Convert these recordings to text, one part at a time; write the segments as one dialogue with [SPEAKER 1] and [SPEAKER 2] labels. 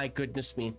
[SPEAKER 1] my goodness me.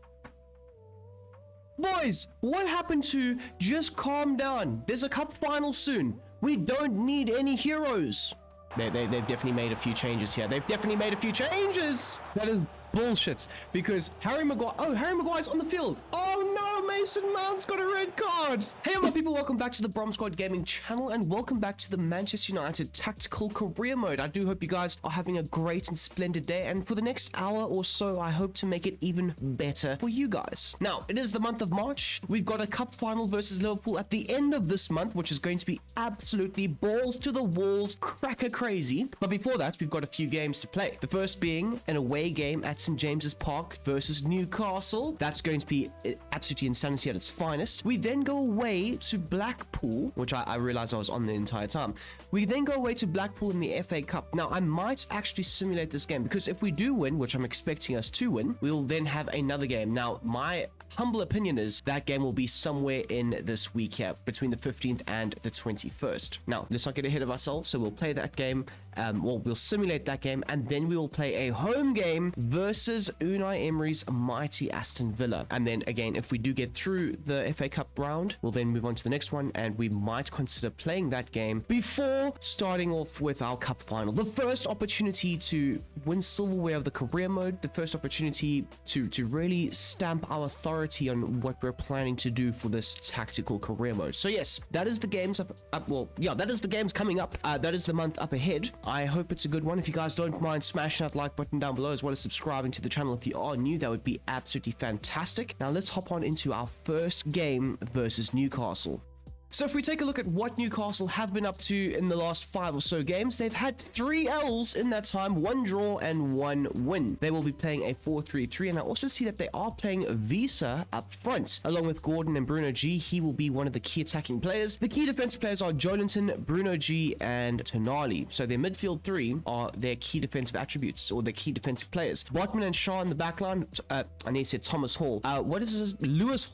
[SPEAKER 1] Boys, what happened to just calm down? There's a cup final soon. We don't need any heroes. They've definitely made a few changes here. They've definitely made a few changes. That is bullshit, because Harry Maguire's on the field. Oh no, Mason Mount's got a red card. Hey my people, welcome back to the Brom Squad Gaming channel, and welcome back to the Manchester United Tactical Career Mode. I do hope you guys are having a great and splendid day, and for the next hour or so, I hope to make it even better for you guys. Now, it is the month of March. We've got a cup final versus Liverpool at the end of this month, which is going to be absolutely balls to the walls, cracker crazy. But before that, we've got a few games to play. The first being an away game at St James's Park versus Newcastle. That's going to be absolutely insanity at its finest. We then go away to Blackpool, which I realized I was on the entire time. We then go away to Blackpool in the FA Cup. Now, I might actually simulate this game, because if we do win, which I'm expecting us to win, we'll then have another game. Now, my humble opinion is that game will be somewhere in this week here, between the 15th and the 21st. Now, let's not get ahead of ourselves, so we'll play that game. We'll simulate that game, and then we will play a home game versus Unai Emery's mighty Aston Villa. And then again, if we do get through the FA Cup round, we'll then move on to the next one, and we might consider playing that game before starting off with our cup final. The first opportunity to win silverware of the career mode, the first opportunity to really stamp our authority on what we're planning to do for this tactical career mode. So yes, that is the games that is the games coming up. That is the month up ahead. I hope it's a good one. If you guys don't mind smashing that like button down below, as well as subscribing to the channel if you are new, that would be absolutely fantastic. Now let's hop on into our first game versus Newcastle. So if we take a look at what Newcastle have been up to in the last 5 or so games, they've had 3 L's in that time, 1 draw and 1 win. They will be playing a 4-3-3, and I also see that they are playing Visa up front, along with Gordon and Bruno G. He will be one of the key attacking players. The key defensive players are Jolinton, Bruno G, and Tonali. So their midfield 3 are their key defensive attributes, or their key defensive players. Botman and Shaw in the backline. I need to say Thomas Hall. What is this? Lewis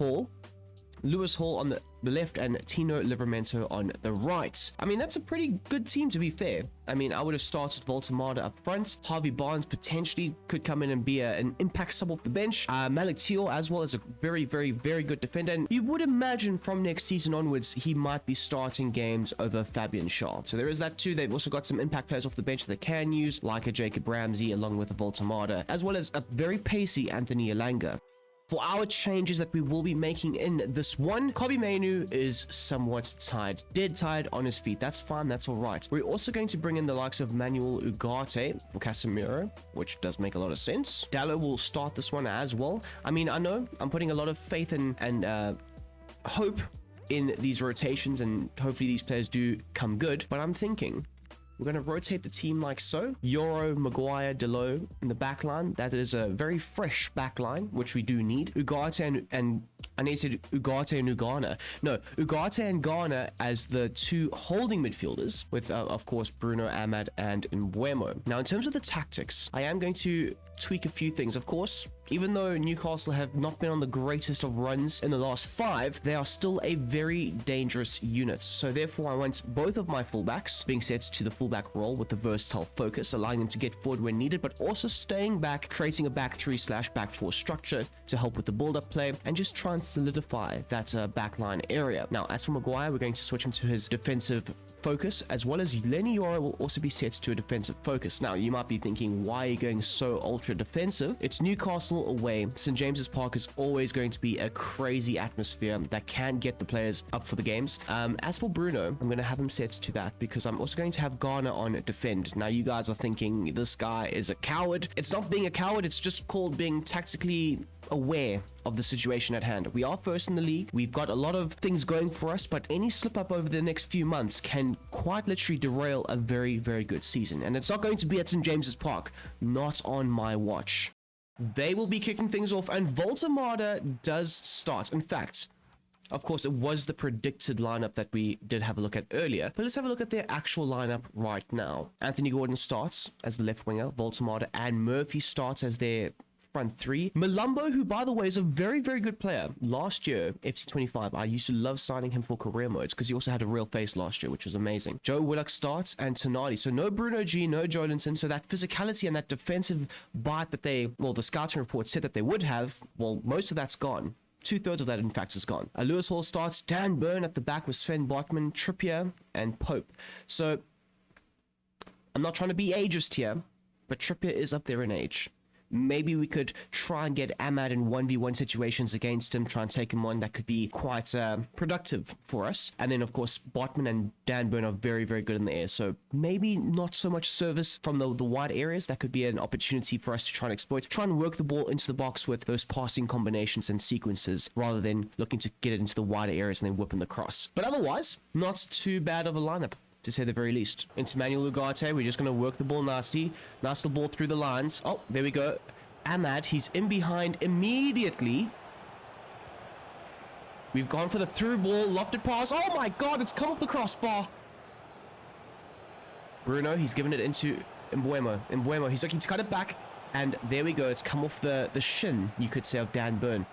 [SPEAKER 1] Hall on the left, and Tino Livramento on the right. I mean, that's a pretty good team, to be fair. I mean, I would have started Voltemada up front. Harvey Barnes potentially could come in and be an impact sub off the bench. Malik Teal as well as a very, very, very good defender. And you would imagine from next season onwards, he might be starting games over Fabian Schär. So there is that too. They've also got some impact players off the bench that they can use, like a Jacob Ramsey along with a Voltemada, as well as a very pacey Anthony Elanga. For our changes that we will be making in this one, Kobbie Mainoo is somewhat tired. Dead tired on his feet. That's fine. That's all right. We're also going to bring in the likes of Manuel Ugarte for Casemiro, which does make a lot of sense. Dallo will start this one as well. I mean, I know I'm putting a lot of faith and hope in these rotations, and hopefully these players do come good, but I'm thinking we're going to rotate the team like so. Yoro, Maguire, Delo in the back line. That is a very fresh back line, which we do need. Ugarte and I need to say Ugarte and Ugana. No, Ugarte and Ghana as the 2 holding midfielders, with, of course, Bruno, Ahmad, and Mbeumo. Now, in terms of the tactics, I am going to tweak a few things. Of course, even though Newcastle have not been on the greatest of runs in the last 5, they are still a very dangerous unit. So therefore, I want both of my fullbacks being set to the fullback role with the versatile focus, allowing them to get forward when needed, but also staying back, creating a back 3/back 4 structure to help with the build-up play, and just try and solidify that backline area. Now, as for Maguire, we're going to switch him to his defensive focus, as well as Lenny Yoro will also be set to a defensive focus. Now, you might be thinking, why are you going so ultra defensive? It's Newcastle away. St James's Park is always going to be a crazy atmosphere that can get the players up for the games. As for Bruno, I'm going to have him set to that, because I'm also going to have Ghana on defend. Now, you guys are thinking this guy is a coward. It's not being a coward, it's just called being tactically aware of the situation at hand. We are first in the league. We've got a lot of things going for us, but any slip up over the next few months can quite literally derail a very, very good season. And it's not going to be at St James's Park. Not on my watch. They will be kicking things off, and Voltemada does start. In fact, of course, it was the predicted lineup that we did have a look at earlier, but let's have a look at their actual lineup right now. Anthony Gordon starts as the left winger, Voltemada and Murphy starts as their front three. Malumbo, who by the way is a very, very good player. Last year, FC25, I used to love signing him for career modes because he also had a real face last year, which was amazing. Joe Willock starts and Tonali. So no Bruno G, no Jolinton. So that physicality and that defensive bite that the scouting report said that they would have, well, most of that's gone. 2/3 of that, in fact, is gone. Lewis Hall starts. Dan Burn at the back with Sven Botman, Trippier, and Pope. So I'm not trying to be ageist here, but Trippier is up there in age. Maybe we could try and get Ahmad in 1v1 situations against him, try and take him on. That could be quite productive for us. And then, of course, Botman and Dan Burn are very, very good in the air. So maybe not so much service from the wide areas. That could be an opportunity for us to try and exploit. Try and work the ball into the box with those passing combinations and sequences, rather than looking to get it into the wider areas and then whipping the cross. But otherwise, not too bad of a lineup, to say the very least. Into Manuel Ugarte, we're just going to work the ball nasty. Nice the ball through the lines. Oh, there we go. Ahmad, he's in behind immediately. We've gone for the through ball, lofted pass. Oh my god, it's come off the crossbar. Bruno, he's given it into Mbuemo. Mbuemo, he's looking to cut it back. And there we go. It's come off the shin, you could say, of Dan Burn.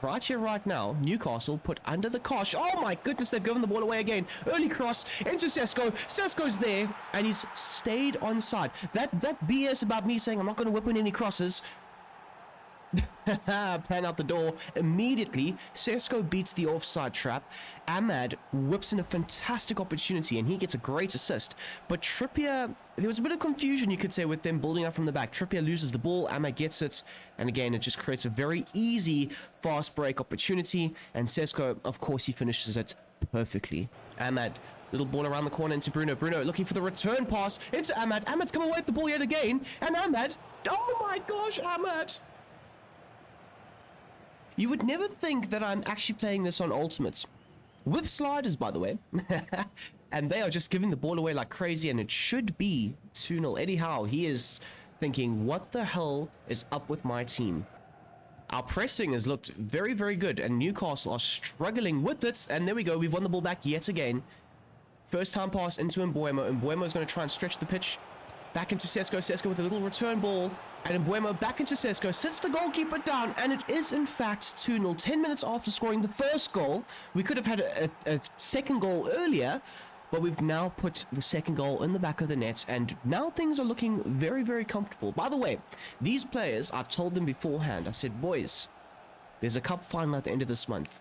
[SPEAKER 1] Right here, right now, Newcastle put under the cosh. Oh my goodness, they've given the ball away again. Early cross into Sesko. Sesko's there, and he's stayed onside. That BS about me saying I'm not going to whip in any crosses. Plan out the door immediately. Sesko beats the offside trap. Ahmad whips in a fantastic opportunity and he gets a great assist. But Trippier, there was a bit of confusion, you could say, with them building up from the back. Trippier loses the ball, Ahmad gets it, and again it just creates a very easy fast break opportunity, and Sesko, of course, he finishes it perfectly. Ahmad, little ball around the corner into Bruno. Bruno looking for the return pass into Ahmad. Ahmad's come away with the ball yet again, and Ahmad, oh my gosh, Ahmad. You would never think that I'm actually playing this on Ultimate. With sliders, by the way. And they are just giving the ball away like crazy, and it should be 2-0. Eddie Howe, he is thinking, what the hell is up with my team? Our pressing has looked very, very good, and Newcastle are struggling with it. And there we go, we've won the ball back yet again. First time pass into Mbuemo. Mbuemo is going to try and stretch the pitch. Back into Sesko. Sesko with a little return ball. And Mbuemo back into Sesko. Sits the goalkeeper down. And it is, in fact, 2-0. 10 minutes after scoring the first goal. We could have had a second goal earlier. But we've now put the second goal in the back of the net. And now things are looking very, very comfortable. By the way, these players, I've told them beforehand. I said, boys, there's a cup final at the end of this month.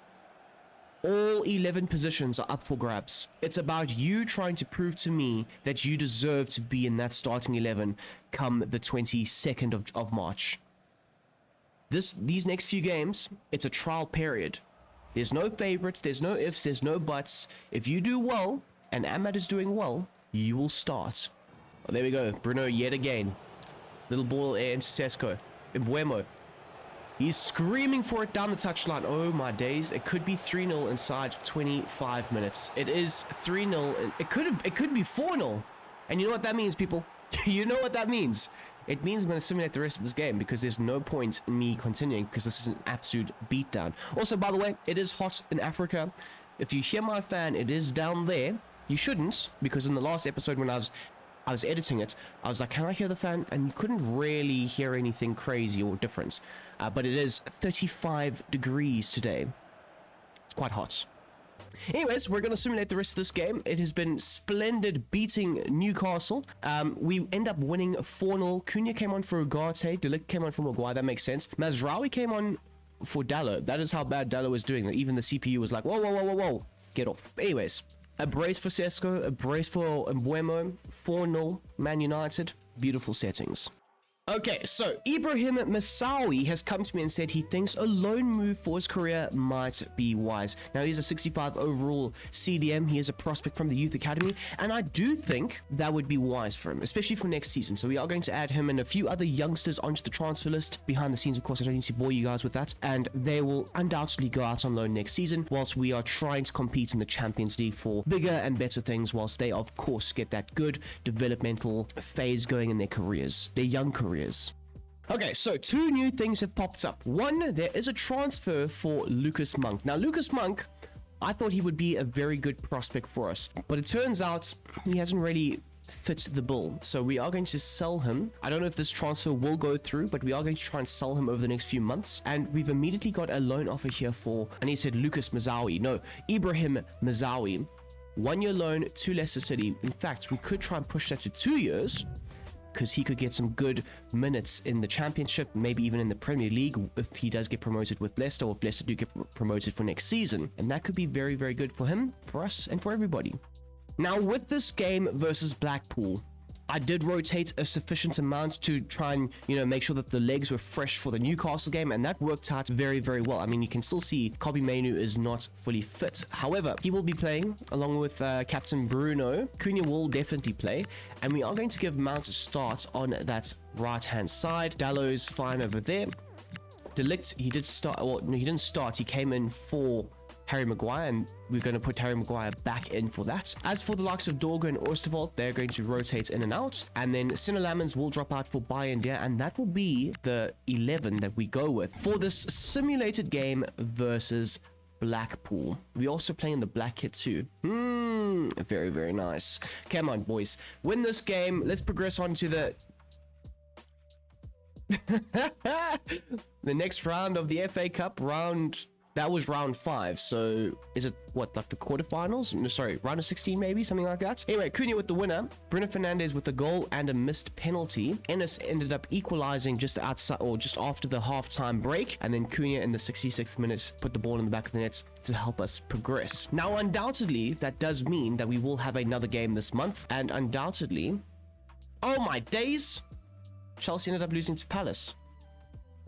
[SPEAKER 1] All 11 positions are up for grabs. It's about you trying to prove to me that you deserve to be in that starting 11 come the 22nd of March. These next few games, it's a trial period. There's no favorites, there's no ifs, there's no buts. If you do well, and Ahmad is doing well, you will start. Oh, there we go. Bruno yet again. Little ball into Sesko. Mbuemo. He's screaming for it down the touchline. Oh my days. It could be 3-0 inside 25 minutes. It is 3-0. It could be 4-0. And you know what that means, people? You know what that means. It means I'm going to simulate the rest of this game because there's no point in me continuing because this is an absolute beatdown. Also, by the way, it is hot in Africa. If you hear my fan, it is down there. You shouldn't, because in the last episode when I was editing it, I was like, can I hear the fan? And you couldn't really hear anything crazy or different. But it is 35 degrees today. It's quite hot. Anyways, we're going to simulate the rest of this game. It has been splendid beating Newcastle. We end up winning 4-0. Cunha came on for Ugarte. De Ligt came on for Maguire. That makes sense. Mazraoui came on for Dallo. That is how bad Dallo was doing. Even the CPU was like, whoa, whoa, whoa, whoa, whoa. Get off. Anyways, a brace for Sesko, a brace for Mbuemo. 4-0, Man United. Beautiful settings. Okay, so Ibrahim Massaoui has come to me and said he thinks a loan move for his career might be wise. Now, he's a 65 overall CDM. He is a prospect from the Youth Academy, and I do think that would be wise for him, especially for next season. So we are going to add him and a few other youngsters onto the transfer list. Behind the scenes, of course, I don't need to bore you guys with that, and they will undoubtedly go out on loan next season, whilst we are trying to compete in the Champions League for bigger and better things, whilst they, of course, get that good developmental phase going in their careers, their young careers. Okay, so two new things have popped up. One, there is a transfer for Lucas Monk. Now, Lucas Monk, I thought he would be a very good prospect for us, but it turns out he hasn't really fit the bill. So we are going to sell him. I don't know if this transfer will go through, but we are going to try and sell him over the next few months. And we've immediately got a loan offer here for, and he said Lucas Mazawi. No, Ibrahim Mazawi. 1 year loan to Leicester City. In fact, we could try and push that to 2 years, because he could get some good minutes in the Championship, maybe even in the Premier League if he does get promoted with Leicester, or if Leicester do get promoted for next season. And that could be very, very good for him, for us, and for everybody. Now, with this game versus Blackpool, I did rotate a sufficient amount to try and, make sure that the legs were fresh for the Newcastle game, and that worked out very, very well. I mean, you can still see Kobbie Mainoo is not fully fit. However, he will be playing along with Captain Bruno. Cunha will definitely play, and we are going to give Mount a start on that right-hand side. Dallow's fine over there. De Ligt, he did start, well, no, he didn't start. He came in for Harry Maguire, and we're going to put Harry Maguire back in for that. As for the likes of Dorgo and Oosterwolde, they're going to rotate in and out, and then Sinner-Lammens will drop out for Bayern, and that will be the 11 that we go with for this simulated game versus Blackpool. We also play in the black kit too. Very, very nice. Come on, boys, win this game. Let's progress on to the the next round of the FA Cup. That was round 5, so is it what, like the quarterfinals? No, sorry, round of 16 maybe, something like that. Anyway, Cunha with the winner, Bruno Fernandes with a goal and a missed penalty. Ennis ended up equalizing just outside, or just after the halftime break, and then Cunha in the 66th minute put the ball in the back of the net to help us progress. Now, undoubtedly, that does mean that we will have another game this month, and undoubtedly, oh my days, Chelsea ended up losing to Palace.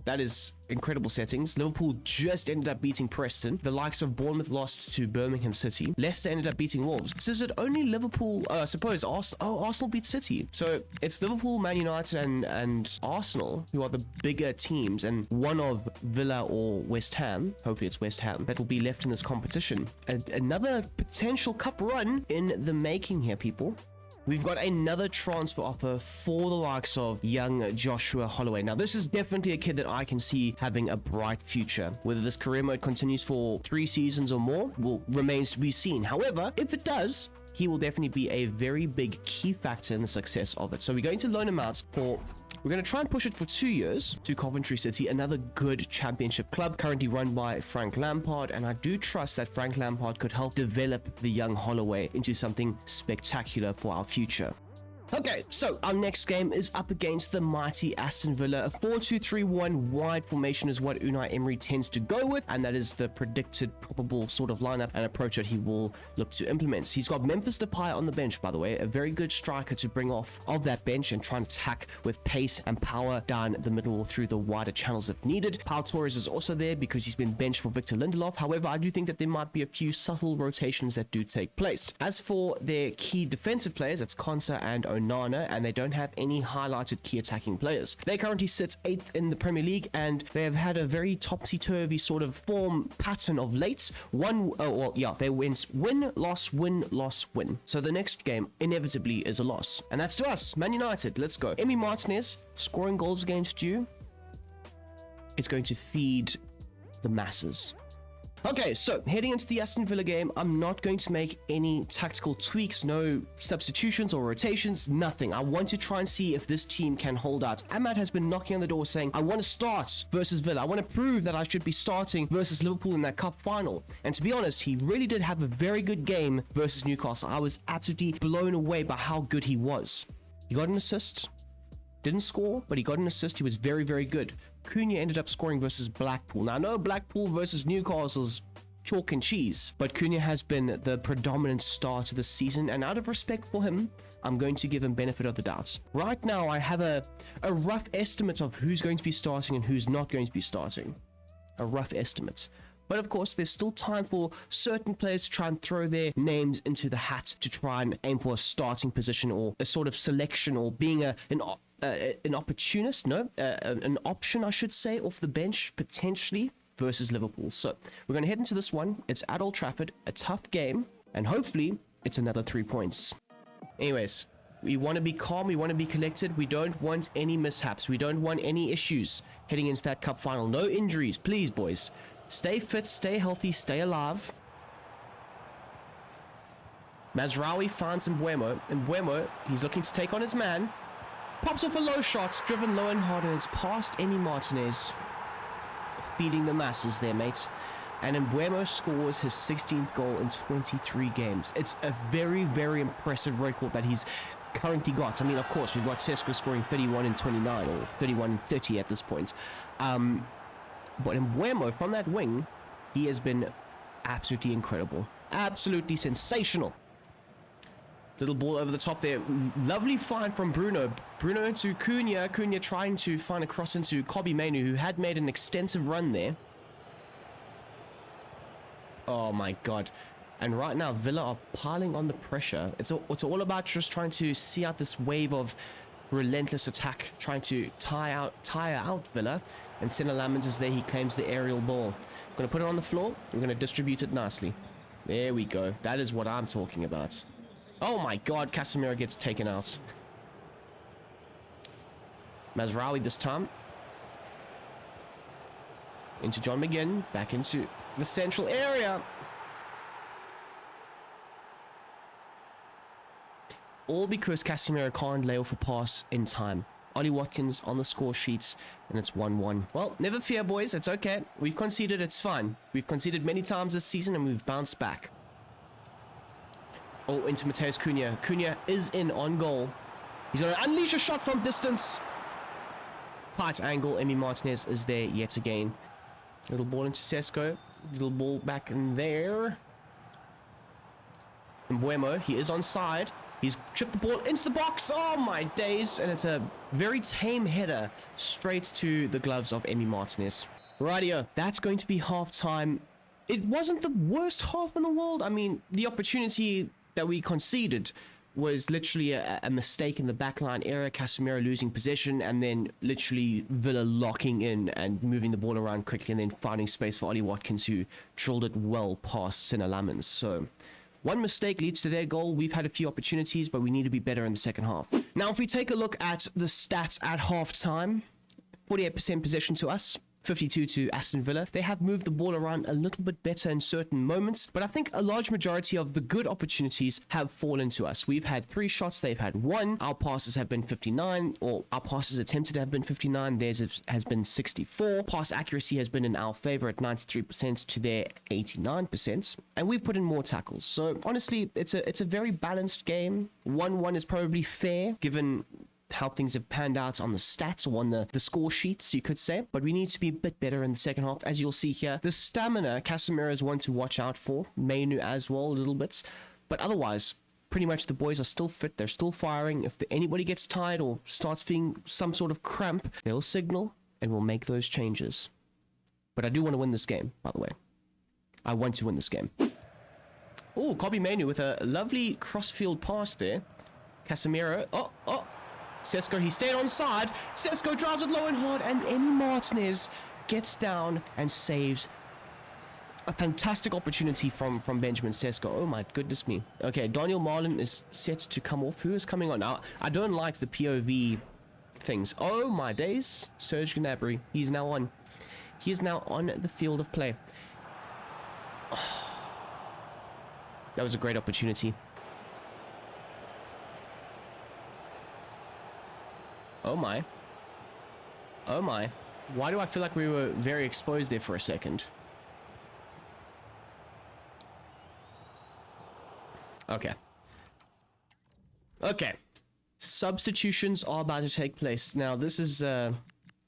[SPEAKER 1] That is incredible settings. Liverpool just ended up beating Preston. The likes of Bournemouth lost to Birmingham City. Leicester ended up beating Wolves. So is it only Liverpool, I suppose, Arsenal beat City. So it's Liverpool, Man United, and Arsenal who are the bigger teams, and one of Villa or West Ham, hopefully it's West Ham, that will be left in this competition. Another potential cup run in the making here, people. We've got another transfer offer for the likes of young Joshua Holloway. Now, this is definitely a kid that I can see having a bright future. Whether this career mode continues for 3 seasons or more remains to be seen. However, if it does, he will definitely be a very big key factor in the success of it. So we're going to loan him out for... We're going to try and push it for 2 years to Coventry City, another good championship club currently run by Frank Lampard, and I do trust that Frank Lampard could help develop the young Holloway into something spectacular for our future. Okay, so our next game is up against the mighty Aston Villa. A 4-2-3-1 wide formation is what Unai Emery tends to go with, and that is the predicted probable sort of lineup and approach that he will look to implement. He's got Memphis Depay on the bench, by the way, a very good striker to bring off of that bench and try and attack with pace and power down the middle or through the wider channels if needed. Pau Torres is also there because he's been benched for Victor Lindelof. However, I do think that there might be a few subtle rotations that do take place. As for their key defensive players, it's Konsa and Onana, and they don't have any highlighted key attacking players. They currently sit 8th in the Premier League, and they have had a very topsy-turvy sort of form pattern of late. They win, loss, win, loss, win. So the next game inevitably is a loss, and that's to us, Man United. Let's go. Emi Martinez scoring goals against you. It's going to feed the masses. Okay, so heading into the Aston Villa game, I'm not going to make any tactical tweaks, no substitutions or rotations, nothing. I want to try and see if this team can hold out. Ahmad has been knocking on the door saying, I want to start versus Villa. I want to prove that I should be starting versus Liverpool in that cup final. And to be honest, he really did have a very good game versus Newcastle. I was absolutely blown away by how good he was. He got an assist. Didn't score, but he got an assist. He was very, very good. Cunha ended up scoring versus Blackpool. Now, I know Blackpool versus Newcastle's chalk and cheese, but Cunha has been the predominant star to this season, and out of respect for him, I'm going to give him benefit of the doubt. Right now, I have a rough estimate of who's going to be starting and who's not going to be starting. A rough estimate. But of course, there's still time for certain players to try and throw their names into the hat to try and aim for a starting position or a sort of selection, or being an opportunist, an option, I should say, off the bench, potentially, versus Liverpool. So we're going to head into this one. It's at Old Trafford, a tough game, and hopefully it's another 3 points. Anyways, we want to be calm, we want to be collected, we don't want any mishaps, we don't want any issues heading into that cup final. No injuries, please, boys. Stay fit, stay healthy, stay alive. Mazraoui finds Mbuemo. Mbuemo, he's looking to take on his man. Pops off a low shot, driven low and hard, and it's past Emi Martinez. Feeding the masses there, mate. And Mbuemo scores his 16th goal in 23 games. It's a very, very impressive record that he's currently got. I mean, of course, we've got Sesko scoring 31 in 29, or 31 in 30 at this point. But Mbuemo, from that wing, he has been absolutely incredible. Absolutely sensational. Little ball over the top there. Lovely find from Bruno. Bruno into Cunha. Cunha trying to find a cross into Kobbie Mainoo, who had made an extensive run there. Oh my god. And right now Villa are piling on the pressure. It's all about just trying to see out this wave of relentless attack, trying to tire out Villa. And Senna Lamens is there. He claims the aerial ball. I'm going to put it on the floor. We're going to distribute it nicely. There we go. That is what I'm talking about. Oh my god, Casemiro gets taken out. Mazraoui this time. Into John McGinn. Back into the central area. All because Casemiro can't lay off a pass in time. Ollie Watkins on the score sheets, and it's 1-1. Well, never fear, boys. It's okay. We've conceded. It's fine. We've conceded many times this season, and we've bounced back. Oh, into Mateus Cunha. Cunha is in on goal. He's going to unleash a shot from distance. Tight angle. Emi Martinez is there yet again. Little ball into Sesko. Little ball back in there. Mbuemo, he is onside. He's chipped the ball into the box. Oh my days. And it's a very tame header straight to the gloves of Emi Martinez. Rightio, that's going to be half-time. It wasn't the worst half in the world. I mean, the opportunity that we conceded was literally a mistake in the backline area, Casemiro losing possession, and then literally Villa locking in and moving the ball around quickly, and then finding space for Ollie Watkins, who drilled it well past Senna Lamens. So one mistake leads to their goal. We've had a few opportunities, but we need to be better in the second half. Now, if we take a look at the stats at half-time, 48% possession to us, 52 to Aston Villa. They have moved the ball around a little bit better in certain moments, but I think a large majority of the good opportunities have fallen to us. We've had 3 shots, they've had 1. Our passes have been 59, or our passes attempted have been 59. Theirs has been 64. Pass accuracy has been in our favor at 93% to their 89%, and we've put in more tackles. So honestly, it's a very balanced game. 1-1 is probably fair, given how things have panned out on the stats or on the score sheets, you could say. But we need to be a bit better in the second half, as you'll see here. The stamina, Casemiro is one to watch out for. Mainoo as well, a little bit. But otherwise, pretty much the boys are still fit. They're still firing. If anybody gets tired or starts feeling some sort of cramp, they'll signal and we'll make those changes. But I do want to win this game, by the way. I want to win this game. Oh, Kobbie Mainoo with a lovely cross-field pass there. Casemiro. Oh. Sesko, he stayed onside. Sesko drives it low and hard, and Emi Martinez gets down and saves a fantastic opportunity from Benjamin Sesko. Oh my goodness me. Okay, Daniel Marlin is set to come off. Who is coming on now? I don't like the POV things. Oh my days. Serge Gnabry. He is now on the field of play. Oh, that was a great opportunity. Oh my. Oh my. Why do I feel like we were very exposed there for a second? Okay. Okay. Substitutions are about to take place. Now, this is a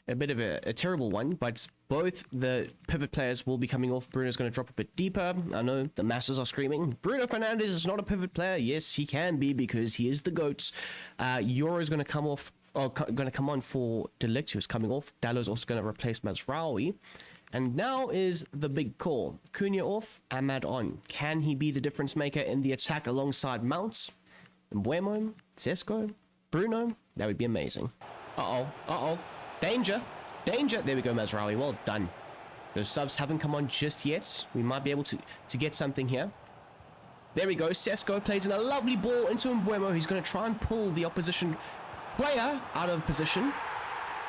[SPEAKER 1] bit of a terrible one, but both the pivot players will be coming off. Bruno's going to drop a bit deeper. I know the masses are screaming, Bruno Fernandes is not a pivot player. Yes, he can be because he is the GOAT. Euro is going to come off. Going to come on for De Ligt, who's coming off. Dalot's also going to replace Mazraoui. And now is the big call. Cunha off, Ahmad on. Can he be the difference maker in the attack alongside Mounts? Mbuemo, Sesko, Bruno? That would be amazing. Uh-oh. Danger. There we go, Mazraoui. Well done. Those subs haven't come on just yet. We might be able to get something here. There we go. Sesko plays in a lovely ball into Mbuemo. He's going to try and pull the opposition player out of position.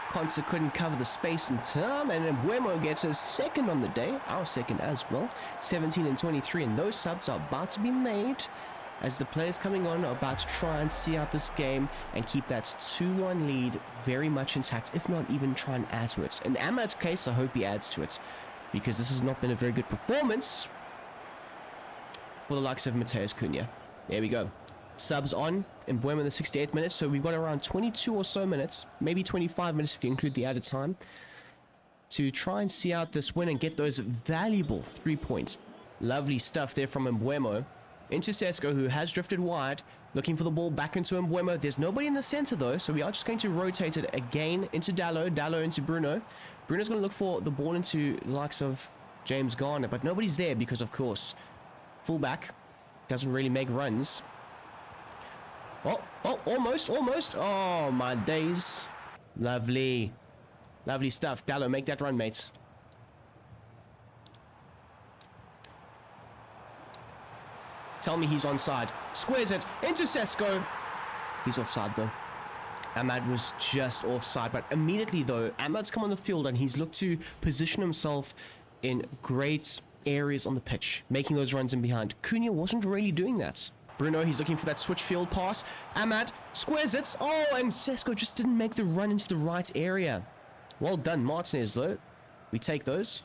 [SPEAKER 1] Konsa couldn't cover the space in time, and then Mbuemo gets his second on the day, our second as well, 17 and 23, and those subs are about to be made. as the players coming on are about to try and see out this game and keep that 2-1 lead very much intact, if not even try and add to it. In Ahmad's case, I hope he adds to it, because this has not been a very good performance for the likes of Mateus Cunha. There we go. Subs on in Brom in the 68th minute, so we've got around 22 or so minutes, maybe 25 minutes if you include the added time, to try and see out this win and get those valuable 3 points. Lovely stuff there from Mbeumo into Sesko, who has drifted wide, looking for the ball back into Mbeumo. There's nobody in the center though, so we are just going to rotate it again into Dallo into Bruno. Bruno's going to look for the ball into the likes of James Garner, but nobody's there because, of course, fullback doesn't really make runs. Oh, almost. Oh, my days. Lovely stuff. Dallo, make that run, mate. Tell me he's onside. Squares it into Sesko. He's offside though. Ahmad was just offside, but immediately though, Ahmad's come on the field and he's looked to position himself in great areas on the pitch, making those runs in behind. Cunha wasn't really doing that. Bruno, he's looking for that switch field pass. Ahmad squares it. Oh, and Sesko just didn't make the run into the right area. Well done, Martinez, though. We take those.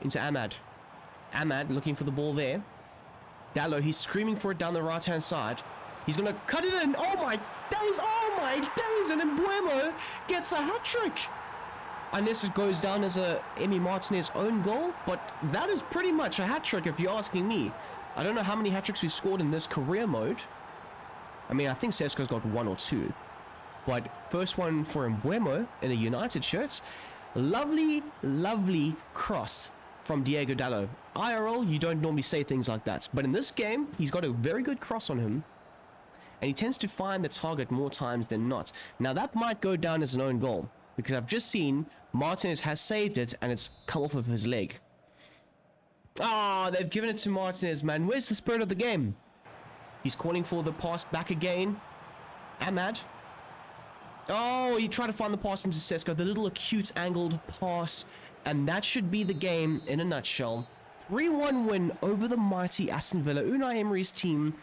[SPEAKER 1] Into Ahmad. Ahmad looking for the ball there. Dallo, he's screaming for it down the right-hand side. He's going to cut it in. Oh, my days. Oh, my days. And Mbeumo gets a hat-trick. Unless it goes down as a Emi Martinez own goal. But that is pretty much a hat-trick if you're asking me. I don't know how many hat-tricks we've scored in this career mode. I mean, I think Sesko's got 1 or 2. But first one for Mbeumo in a United shirt. Lovely cross from Diego Dallo. IRL, you don't normally say things like that. But in this game, he's got a very good cross on him. And he tends to find the target more times than not. Now, that might go down as an own goal, because I've just seen Martinez has saved it and it's come off of his leg. Ah, they've given it to Martinez, man. Where's the spirit of the game? He's calling for the pass back again. Ahmad. Oh, he tried to find the pass into Sesko. The little acute angled pass. And that should be the game in a nutshell. 3-1 win over the mighty Aston Villa. Unai Emery's team.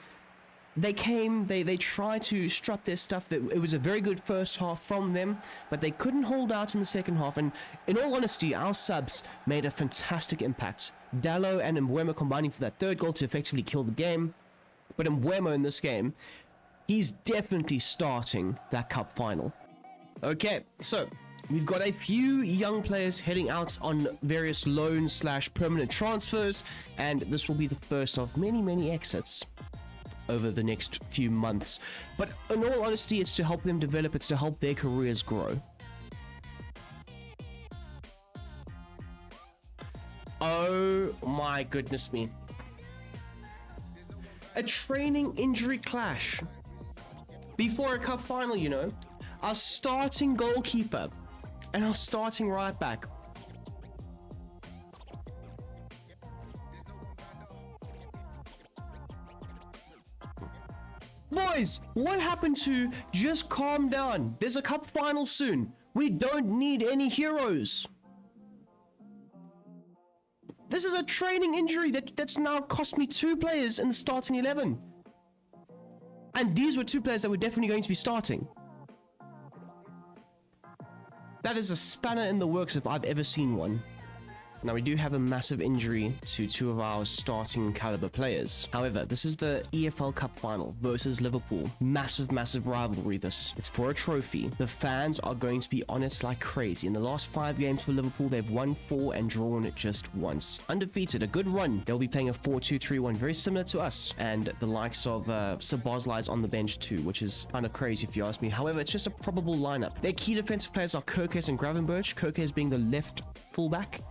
[SPEAKER 1] They came, they tried to strut their stuff. It was a very good first half from them, but they couldn't hold out in the second half. And in all honesty, our subs made a fantastic impact. Dallo and Mbeumo combining for that third goal to effectively kill the game. But Mbeumo in this game, he's definitely starting that cup final. Okay, so we've got a few young players heading out on various loan/permanent transfers, and this will be the first of many exits over the next few months. But in all honesty, it's to help them develop, it's to help their careers grow. Oh my goodness me. A training injury clash before a cup final, you know. Our starting goalkeeper and our starting right back. Boys, what happened to just calm down? There's a cup final soon. We don't need any heroes. This is a training injury that's now cost me 2 players in the starting 11. And these were 2 players that were definitely going to be starting. That is a spanner in the works if I've ever seen one. Now, we do have a massive injury to 2 of our starting caliber players. However, this is the EFL Cup final versus Liverpool. Massive rivalry this. It's for a trophy. The fans are going to be on it like crazy. In the last 5 games for Liverpool, they've won 4 and drawn just once. Undefeated, a good run. They'll be playing a 4-2-3-1, very similar to us. And the likes of Sir Boslai's on the bench too, which is kind of crazy if you ask me. However, it's just a probable lineup. Their key defensive players are Kerkez and Gravenberch. Kerkez being the left fullback,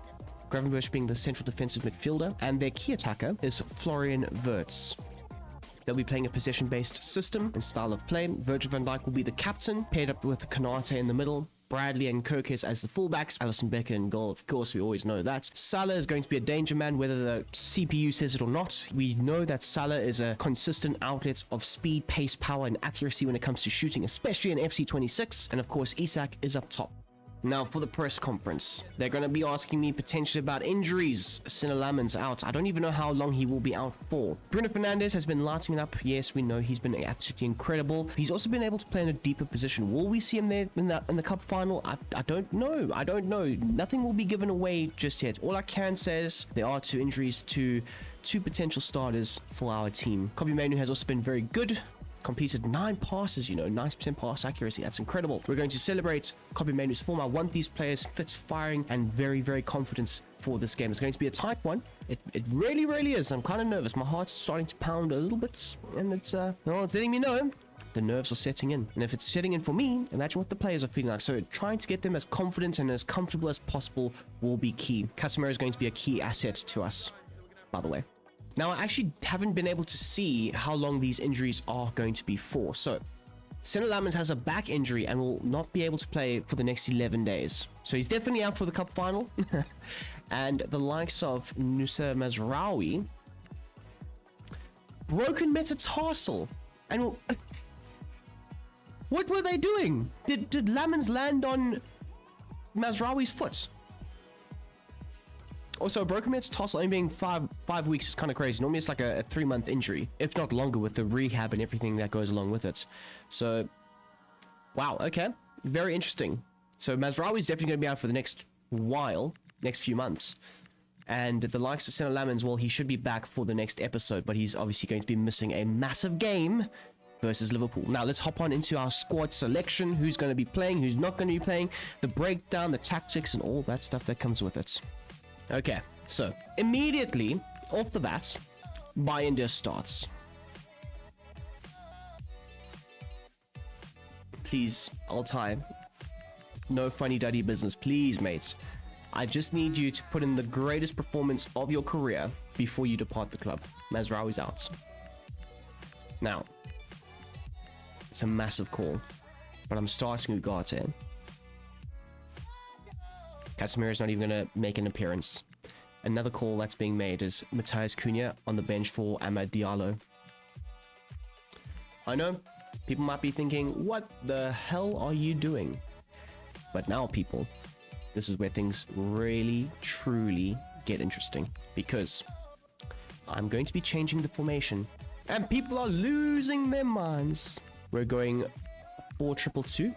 [SPEAKER 1] Gravenberch being the central defensive midfielder, and their key attacker is Florian Wirtz. They'll be playing a possession-based system and style of play. Virgil van Dijk will be the captain, paired up with Konate in the middle, Bradley and Kerkez as the fullbacks, Alisson Becker in goal, of course, we always know that. Salah is going to be a danger man, whether the CPU says it or not. We know that Salah is a consistent outlet of speed, pace, power, and accuracy when it comes to shooting, especially in FC26, and of course, Isak is up top. Now for the press conference, they're going to be asking me potentially about injuries. Sinalaman's out. I don't even know how long he will be out for. Bruno Fernandes has been lighting it up. Yes, we know he's been absolutely incredible. He's also been able to play in a deeper position. Will we see him there in the cup final? I don't know. I don't know. Nothing will be given away just yet. All I can say is there are 2 injuries to 2 potential starters for our team. Kobbie Mainoo has also been very good. Completed 9 passes, 90% pass accuracy. That's incredible. We're going to celebrate Kobbie Mainoo's form. I want these players fit, firing, and very, very confident for this game. It's going to be a tight one. It really, really is. I'm kind of nervous. My heart's starting to pound a little bit, and it's letting me know the nerves are setting in. And if it's setting in for me, imagine what the players are feeling like. So trying to get them as confident and as comfortable as possible will be key. Casemiro is going to be a key asset to us, by the way. Now, I actually haven't been able to see how long these injuries are going to be for. So, Sinalaman has a back injury and will not be able to play for the next 11 days. So, he's definitely out for the cup final. And the likes of Nusa Mazraoui, broken metatarsal. And what were they doing? Did Lamans land on Mazraoui's foot? Also, a broken metatarsal only being five weeks is kind of crazy. Normally, it's like a 3-month injury, if not longer, with the rehab and everything that goes along with it. So, wow, okay. Very interesting. So, Mazraoui is definitely going to be out for the next while, next few months. And the likes of Senna Lamans, well, he should be back for the next episode, but he's obviously going to be missing a massive game versus Liverpool. Now, let's hop on into our squad selection. Who's going to be playing, who's not going to be playing, the breakdown, the tactics, and all that stuff that comes with it. Okay, so immediately off the bat, Bayindir starts. Please, Altai, no funny duddy business, please, mates. I just need you to put in the greatest performance of your career before you depart the club. Mazraoui's out. Now, it's a massive call, but I'm starting Ugarte. Casemiro's not even going to make an appearance. Another call that's being made is Matthias Cunha on the bench for Amad Diallo. I know, people might be thinking, what the hell are you doing? But now, people, this is where things really, truly get interesting. Because I'm going to be changing the formation. And people are losing their minds. We're going 4-2-2.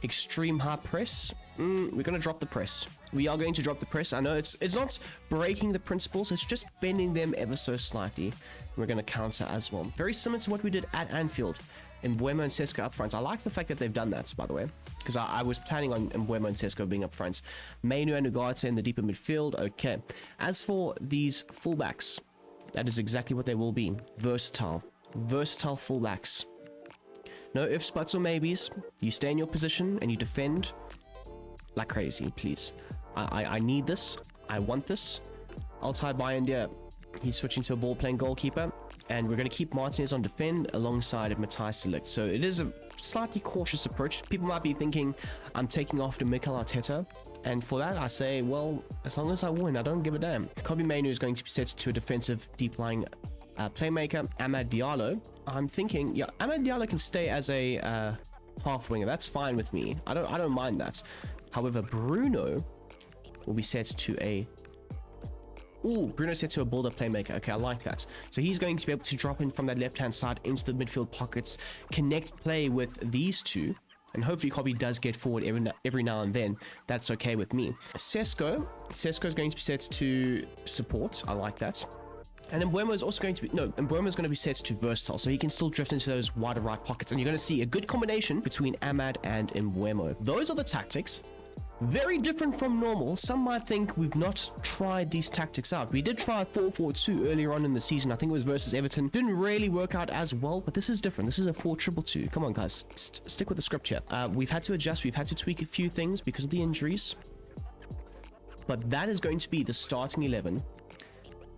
[SPEAKER 1] Extreme high press. We're going to drop the press. We are going to drop the press. I know it's not breaking the principles. It's just bending them ever so slightly. We're going to counter as well. Very similar to what we did at Anfield. Mbeumo and Sesko up front. I like the fact that they've done that, by the way. Because I was planning on Mbeumo and Sesko being up front. Mainoo and Ugarte in the deeper midfield. Okay. As for these fullbacks, that is exactly what they will be. Versatile. Versatile fullbacks. No ifs, buts, or maybes. You stay in your position and you defend like crazy, please. I need this. I want this. Altai Bayindir, he's switching to a ball-playing goalkeeper. And we're going to keep Martinez on defend alongside Matthias de Ligt. So it is a slightly cautious approach. People might be thinking I'm taking after Mikel Arteta. And for that, I say, well, as long as I win, I don't give a damn. Kobbie Mainoo is going to be set to a defensive deep-lying playmaker. Amad Diallo, I'm thinking, yeah, Amad Diallo can stay as a half winger. That's fine with me. I don't mind that. However, Bruno will be set to a... Ooh, Bruno set to a build-up playmaker. Okay, I like that. So he's going to be able to drop in from that left-hand side into the midfield pockets, connect play with these two, and hopefully Kobbie does get forward every now and then. That's okay with me. Sesko is going to be set to support. I like that. And Mbeumo is also going to be... No, Mbeumo is going to be set to versatile, so he can still drift into those wider right pockets. And you're going to see a good combination between Amad and Mbeumo. Those are the tactics. Very different from normal. Some might think we've not tried these tactics out. We did try 4-4-2 earlier on in the season. I think it was versus Everton. Didn't really work out as well, but this is different. This is a 4-2-2. Come on, guys. Stick with the script here. We've had to adjust. We've had to tweak a few things because of the injuries. But that is going to be the starting 11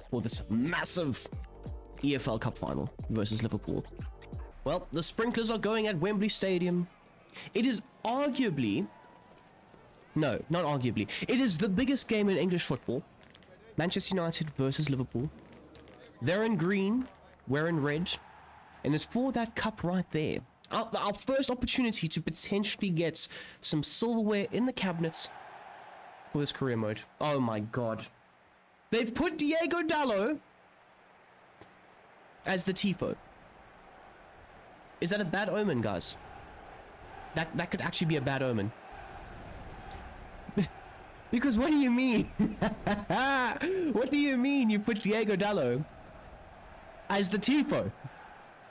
[SPEAKER 1] for this massive EFL Cup final versus Liverpool. Well, the sprinklers are going at Wembley Stadium. It is arguably... No, not arguably. It is the biggest game in English football. Manchester United versus Liverpool. They're in green, we're in red. And it's for that cup right there. Our first opportunity to potentially get some silverware in the cabinets for this career mode. Oh my god. They've put Diego Dallo as the Tifo. Is that a bad omen, guys? That could actually be a bad omen. Because what do you mean? What do you mean you put Diego Dallo as the Tifo?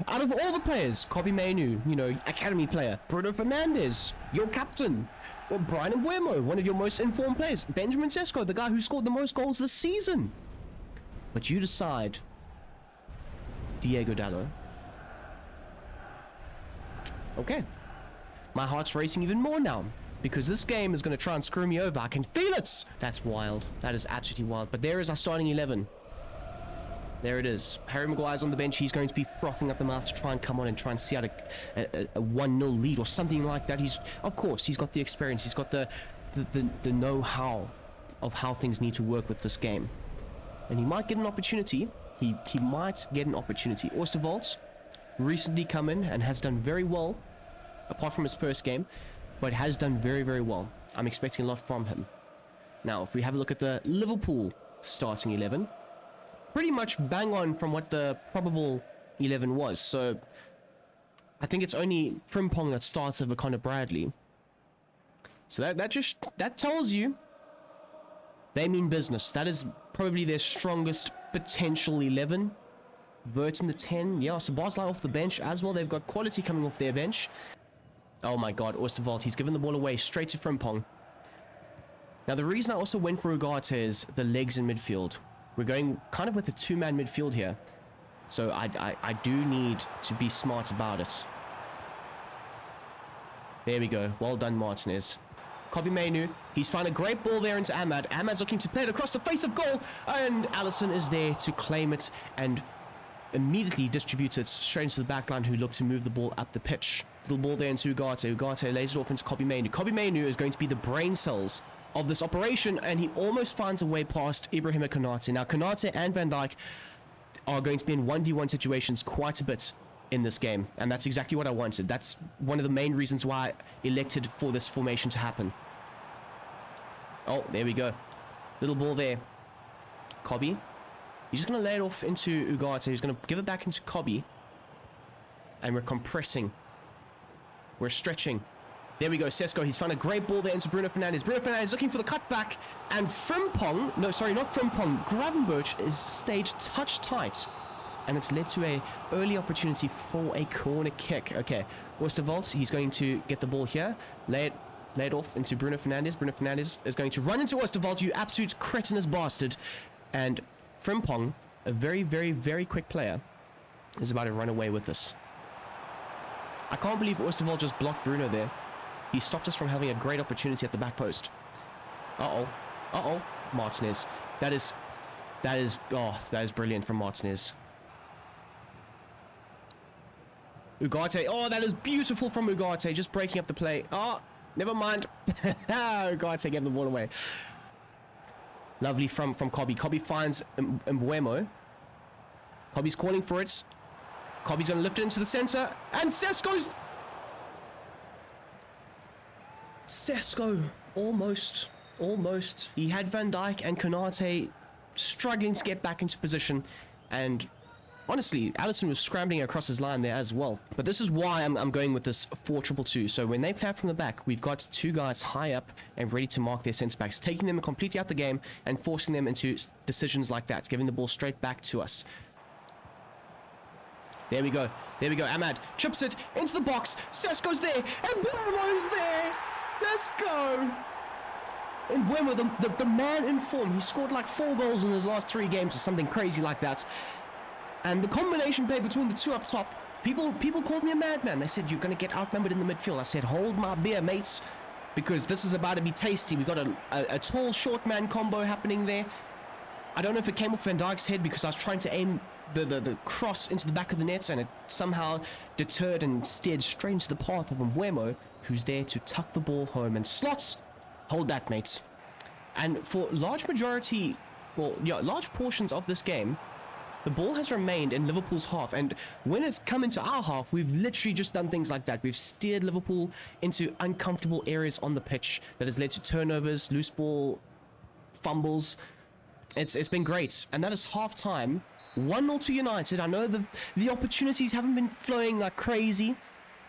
[SPEAKER 1] Out of all the players, Kobe Mainu, you know, academy player, Bruno Fernandes, your captain, or Brian Mbeumo, one of your most informed players, Benjamin Sesko, the guy who scored the most goals this season. But you decide Diego Dallo. Okay. My heart's racing even more now, because this game is going to try and screw me over. I can feel it! That's wild. That is absolutely wild. But there is our starting 11. There it is. Harry Maguire's on the bench. He's going to be frothing up the mouth to try and come on and try and see out a 1-0 lead or something like that. Of course, he's got the experience. He's got the know-how of how things need to work with this game. And he might get an opportunity. He might get an opportunity. Oosterwolde recently come in and has done very well, apart from his first game, but has done very, very well. I'm expecting a lot from him. Now, if we have a look at the Liverpool starting 11, pretty much bang on from what the probable 11 was. So I think it's only Frimpong that starts over Connor Bradley. So that tells you they mean business. That is probably their strongest potential 11. Vert in the 10. Yeah, Szoboszlai off the bench as well. They've got quality coming off their bench. Oh my god, Oosterwolde, he's given the ball away straight to Frimpong. Now the reason I also went for Ugarte is the legs in midfield. We're going kind of with a two-man midfield here. So I do need to be smart about it. There we go. Well done, Martinez. Kobe Mainu, he's found a great ball there into Ahmad. Ahmad's looking to play it across the face of goal. And Alisson is there to claim it and immediately distribute it straight into the backline, who look to move the ball up the pitch. Little ball there into Ugarte. Ugarte lays it off into Kobe Mainu. Kobe Mainu is going to be the brain cells of this operation, and he almost finds a way past Ibrahima Konate. Now, Konate and Van Dijk are going to be in 1v1 situations quite a bit in this game, and that's exactly what I wanted. That's one of the main reasons why I elected for this formation to happen. Oh, there we go. Little ball there. Kobe. He's just going to lay it off into Ugarte. He's going to give it back into Kobe. And we're compressing. We're stretching. There we go, Sesko. He's found a great ball there into Bruno Fernandes. Bruno Fernandes looking for the cutback. And Frimpong, no, sorry, not Frimpong. Gravenberch is stayed touch tight. And it's led to a early opportunity for a corner kick. Okay, Oosterwolde, he's going to get the ball here. Lay it off into Bruno Fernandes. Bruno Fernandes is going to run into Oosterwolde, you absolute cretinous bastard. And Frimpong, a very, very, very quick player, is about to run away with this. I can't believe Oosterwolde just blocked Bruno there. He stopped us from having a great opportunity at the back post. Uh-oh. Uh-oh. Martinez. That is brilliant from Martinez. Ugarte. Oh, that is beautiful from Ugarte. Just breaking up the play. Oh, never mind. Ugarte gave the ball away. Lovely from Kobe. Kobe finds Mbeumo. Kobe's calling for it. Kobe's going to lift it into the center. And Sesko, almost. He had Van Dijk and Konate struggling to get back into position. And honestly, Alisson was scrambling across his line there as well. But this is why I'm going with this 4-2-2. So when they play from the back, we've got two guys high up and ready to mark their centre-backs, taking them completely out the game and forcing them into decisions like that, giving the ball straight back to us. There we go. Ahmad chips it into the box. Sesko's there. And Mbeumo's there. Let's go. And Mbeumo, the man in form. He scored like 4 goals in his last 3 games or something crazy like that. And the combination play between the two up top, people called me a madman. They said, you're going to get outnumbered in the midfield. I said, hold my beer, mates, because this is about to be tasty. We've got a tall, short man combo happening there. I don't know if it came off Van Dijk's head because I was trying to aim the cross into the back of the net, and it somehow deterred and steered straight into the path of Mbeumo, who's there to tuck the ball home. And Slots, hold that, mates. And for large portions of this game, The ball has remained in Liverpool's half, and when it's come into our half, we've literally just done things like that. We've steered Liverpool into uncomfortable areas on the pitch that has led to turnovers, loose ball, fumbles. It's been great, and that is half time. 1-0 to United. I know the opportunities haven't been flowing like crazy,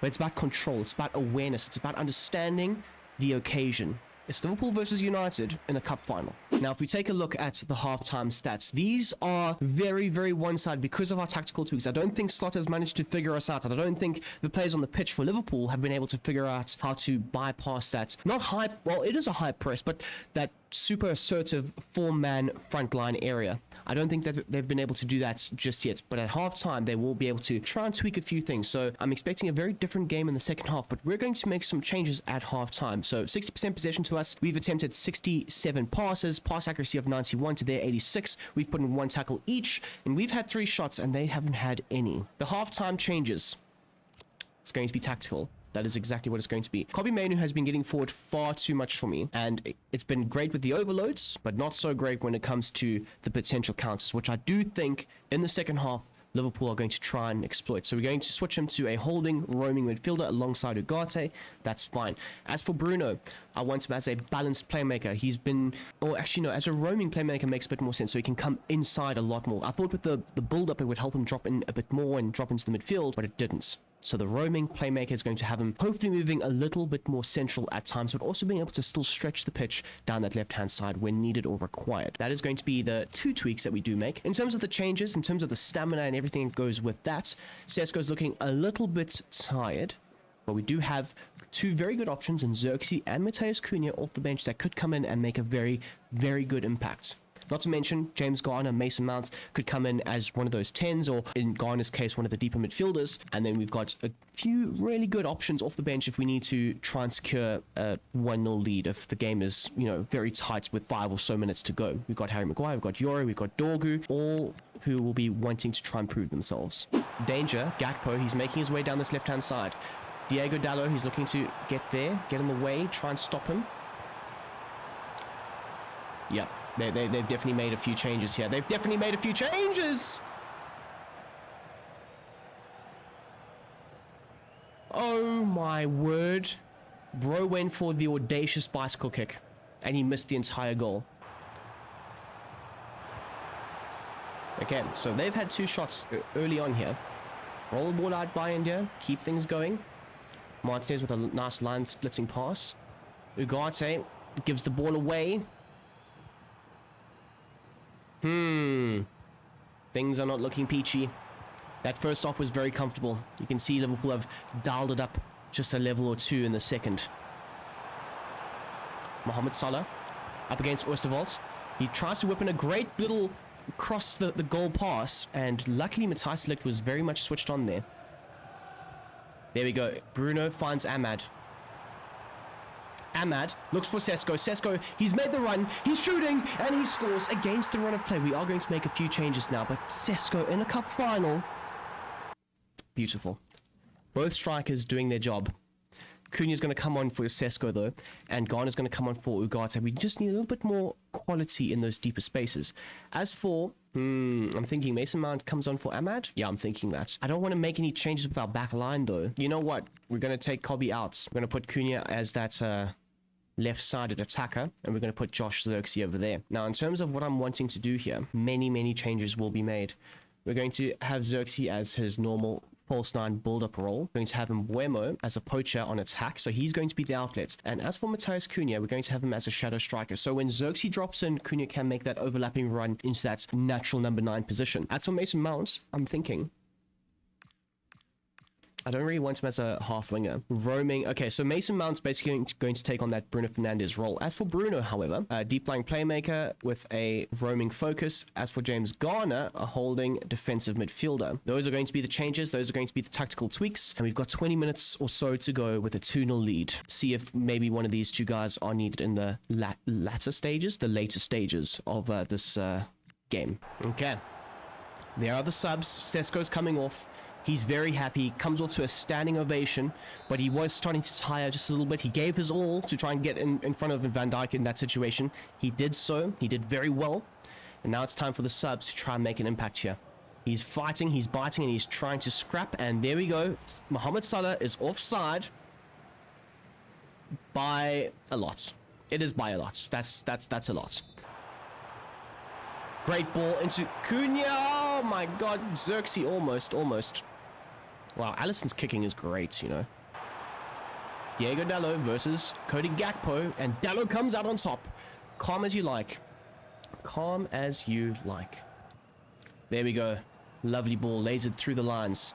[SPEAKER 1] but it's about control, it's about awareness, it's about understanding the occasion. It's Liverpool versus United in a cup final. Now, if we take a look at the halftime stats, these are very, very one-sided because of our tactical tweaks. I don't think Slot has managed to figure us out. I don't think the players on the pitch for Liverpool have been able to figure out how to bypass that. Not high, well, it is a high press, but that super assertive four-man frontline area. I don't think that they've been able to do that just yet, but at halftime they will be able to try and tweak a few things. So I'm expecting a very different game in the second half, but we're going to make some changes at halftime. So 60% possession to us. We've attempted 67 passes, pass accuracy of 91 to their 86. We've put in 1 tackle each, and we've had 3 shots, and they haven't had any. The halftime changes. It's going to be tactical. That is exactly what it's going to be. Kobbie Mainoo has been getting forward far too much for me, and it's been great with the overloads, but not so great when it comes to the potential counters, which I do think in the second half Liverpool are going to try and exploit. So we're going to switch him to a holding, roaming midfielder alongside Ugarte. That's fine. As for Bruno, I want him as a balanced playmaker. He's been, or actually no, as a roaming playmaker makes a bit more sense, so he can come inside a lot more. I thought with the build-up it would help him drop in a bit more and drop into the midfield, but it didn't. So the roaming playmaker is going to have him hopefully moving a little bit more central at times, but also being able to still stretch the pitch down that left-hand side when needed or required. That is going to be the 2 tweaks that we do make. In terms of the changes, in terms of the stamina and everything that goes with that, Sesko's looking a little bit tired, but we do have 2 very good options in Xerxes and Matheus Cunha off the bench that could come in and make a very, very good impact. Not to mention, James Garner, Mason Mount could come in as one of those 10s, or in Garner's case, one of the deeper midfielders. And then we've got a few really good options off the bench if we need to try and secure a 1-0 lead if the game is, you know, very tight with 5 or so minutes to go. We've got Harry Maguire, we've got Yoro, we've got Dorgu, all who will be wanting to try and prove themselves. Danger, Gakpo, he's making his way down this left-hand side. Diego Dallo, he's looking to get there, get in the way, try and stop him. Yep. They've definitely made a few changes here. They've definitely made a few changes! Oh my word. Bro went for the audacious bicycle kick, and he missed the entire goal. Okay, so they've had 2 shots early on here. Roll the ball out by India, keep things going. Martinez with a nice line-splitting pass. Ugarte gives the ball away. Things are not looking peachy. That first off was very comfortable. You can see Liverpool have dialed it up just a level or 2 in the second. Mohamed Salah up against Oosterwolde. He tries to whip in a great little cross the goal pass, and luckily Matthijs de Ligt was very much switched on there. There we go. Bruno finds Ahmad. Ahmad looks for Sesko. Sesko, he's made the run, he's shooting, and he scores against the run of play. We are going to make a few changes now, but Sesko in a cup final. Beautiful. Both strikers doing their job. Cunha's going to come on for Sesko though, and Garner's going to come on for Ugarte. We just need a little bit more quality in those deeper spaces. As for, I'm thinking Mason Mount comes on for Ahmad. Yeah, I'm thinking that. I don't want to make any changes with our back line though. You know what? We're going to take Kobbie out. We're going to put Cunha as that left-sided attacker, and we're going to put Josh Xerxes over there. Now, in terms of what I'm wanting to do here, many changes will be made. We're going to have Xerxes as his normal false 9 build-up role. We're going to have Mbeumo as a poacher on attack, so he's going to be the outlet. And as for Matheus Cunha, we're going to have him as a shadow striker. So when Xerxes drops in, Cunha can make that overlapping run into that natural number 9 position. As for Mason Mount, I'm thinking I don't really want him as a half winger. Roaming. Okay, so Mason Mount's basically going to take on that Bruno Fernandes role. As for Bruno, however, a deep lying playmaker with a roaming focus. As for James Garner, a holding defensive midfielder. Those are going to be the changes. Those are going to be the tactical tweaks. And we've got 20 minutes or so to go with a 2-0 lead. See if maybe one of these 2 guys are needed in the later stages of this game. Okay. There are the subs. Sesko's coming off. He's very happy, comes off to a standing ovation, but he was starting to tire just a little bit. He gave his all to try and get in front of Van Dijk in that situation. He did so. He did very well. And now it's time for the subs to try and make an impact here. He's fighting, he's biting, and he's trying to scrap. And there we go. Mohamed Salah is offside by a lot. It is by a lot. That's a lot. Great ball into Cunha. Oh my God, Xerxes almost. Wow, Alisson's kicking is great, you know. Diego Dallo versus Cody Gakpo, and Dallo comes out on top. Calm as you like. Calm as you like. There we go. Lovely ball, lasered through the lines.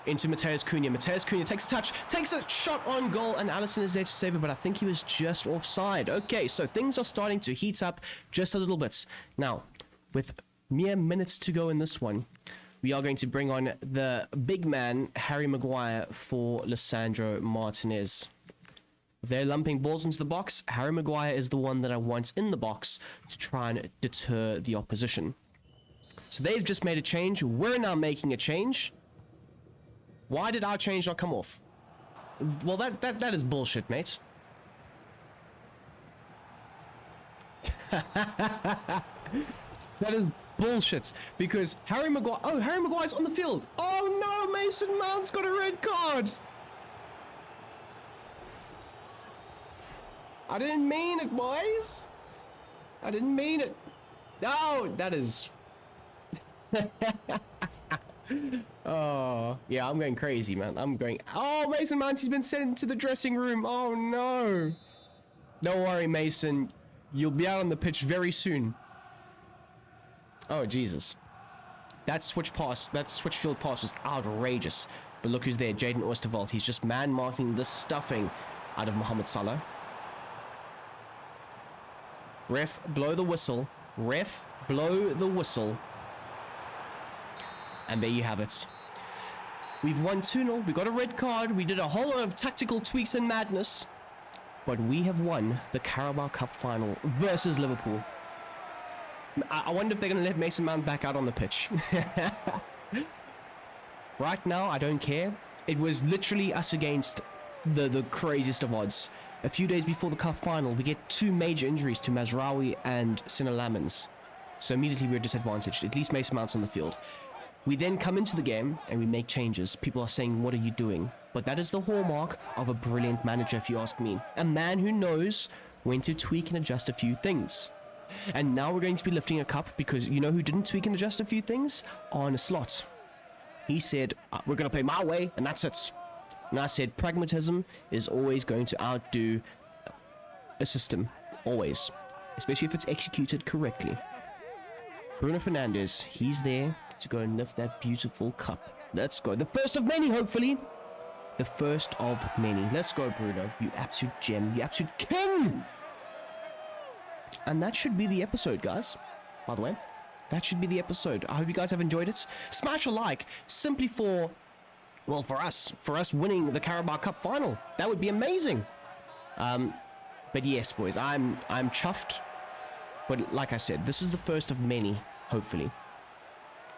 [SPEAKER 1] Into Mateus Cunha. Mateus Cunha takes a touch, takes a shot on goal, and Alisson is there to save it, but I think he was just offside. Okay, so things are starting to heat up just a little bit. Now, with mere minutes to go in this one, we are going to bring on the big man, Harry Maguire, for Lisandro Martinez. If they're lumping balls into the box, Harry Maguire is the one that I want in the box to try and deter the opposition. So they've just made a change. We're now making a change. Why did our change not come off? Well, that is bullshit, mate. That is bullshit. Because Harry Maguire... Oh, Harry Maguire's on the field. Oh no, Mason Mount's got a red card. I didn't mean it, boys. I didn't mean it. No, that is... Oh, yeah, I'm going crazy, man. I'm going... Oh, Mason Mount, he's been sent to the dressing room. Oh, no. Don't worry, Mason. You'll be out on the pitch very soon. Oh, Jesus. That switch field pass was outrageous. But look who's there, Jaden Oosterwolde. He's just man-marking the stuffing out of Mohamed Salah. Ref, blow the whistle. Ref, blow the whistle. And there you have it. We've won 2-0. We got a red card. We did a whole lot of tactical tweaks and madness. But we have won the Carabao Cup final versus Liverpool. I wonder if they're going to let Mason Mount back out on the pitch. Right now, I don't care. It was literally us against the craziest of odds. A few days before the cup final, we get 2 major injuries to Mazraoui and Sina Lamens. So immediately we're disadvantaged. At least Mason Mount's on the field. We then come into the game and we make changes. People are saying, what are you doing? But that is the hallmark of a brilliant manager, if you ask me. A man who knows when to tweak and adjust a few things. And now we're going to be lifting a cup because you know who didn't tweak and adjust a few things? Arne Slot. He said, we're going to play my way, and that's it. And I said, pragmatism is always going to outdo a system. Always. Especially if it's executed correctly. Bruno Fernandes, he's there to go and lift that beautiful cup. Let's go. The first of many, hopefully. The first of many. Let's go, Bruno. You absolute gem. You absolute king. And that should be the episode, guys. By the way, that should be the episode. I hope you guys have enjoyed it. Smash a like simply for, well, for us winning the Carabao Cup final. That would be amazing. But yes, boys, I'm chuffed. But like I said, this is the first of many, hopefully.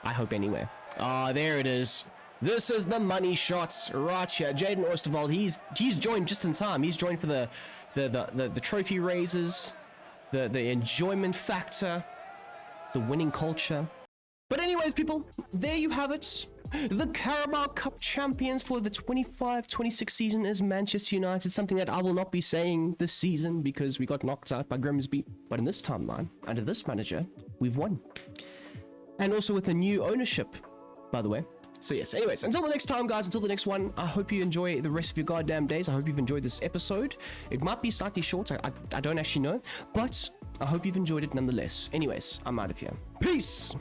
[SPEAKER 1] I hope anyway. Ah, there it is. This is the money shots right here. Jaden Oosterwolde, he's joined just in time. He's joined for the trophy raises, the enjoyment factor, the winning culture. But anyways, people, there you have it. The Carabao Cup champions for the 25-26 season is Manchester United. Something that I will not be saying this season because we got knocked out by Grimsby. But in this timeline, under this manager, we've won. And also with a new ownership, by the way. So yes, anyways, until the next time, guys, until the next one, I hope you enjoy the rest of your goddamn days. I hope you've enjoyed this episode. It might be slightly short, I don't actually know, but I hope you've enjoyed it nonetheless. Anyways, I'm out of here. Peace!